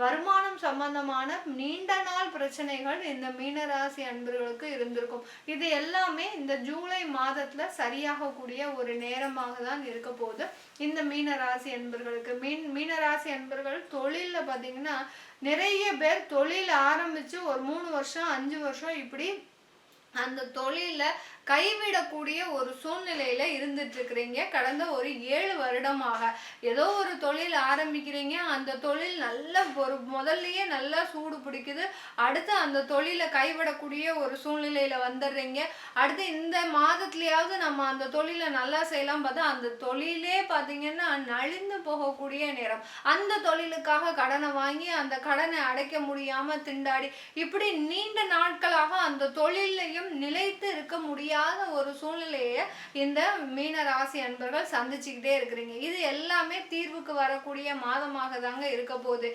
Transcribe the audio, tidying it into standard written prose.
வருமானம் சம்பந்தமான நீண்ட நாள் பிரச்சனைகள் இந்த மீனராசி அன்பர்களுக்கு இருந்திருக்கும். இது எல்லாமே இந்த ஜூலை மாதத்துல சரியாகக்கூடிய ஒரு நேரமாக தான் இருக்க போகுது இந்த மீனராசி அன்பர்களுக்கு. மீனராசி அன்பர்கள் தொழில்ல பாத்தீங்கன்னா நிறைய பேர் தொழில் ஆரம்பிச்சு ஒரு 3 வருஷம் 5 வருஷம் இப்படி அந்த தொழில கைவிடக்கூடிய ஒரு சூழ்நிலையில இருந்துட்டு இருக்கிறீங்க. கடந்த ஒரு 7 வருடமாக ஏதோ ஒரு தொழில் ஆரம்பிக்கிறீங்க, அந்த தொழில் நல்ல ஒரு முதல்லயே நல்லா சூடு பிடிக்குது, அடுத்து அந்த தொழிலை கைவிடக்கூடிய ஒரு சூழ்நிலையில வந்துடுறீங்க. அடுத்து இந்த மாதத்துலயாவது நம்ம அந்த தொழிலை நல்லா செய்யலாம் பார்த்தா அந்த தொழிலே பார்த்தீங்கன்னா நலிந்து போகக்கூடிய நேரம். அந்த தொழிலுக்காக கடனை வாங்கி அந்த கடனை அடைக்க முடியாம திண்டாடி இப்படி நீண்ட நாட்களாக அந்த தொழிலையும் நிலைத்து இருக்க முடியாத ஒரு சூழ்நிலையை இந்த மீன ராசி அன்பர்கள் சந்திச்சுக்கிட்டே இருக்கிறீங்க. இது எல்லாமே தீர்வுக்கு வரக்கூடிய மாதமாக தாங்க இருக்க போகுது.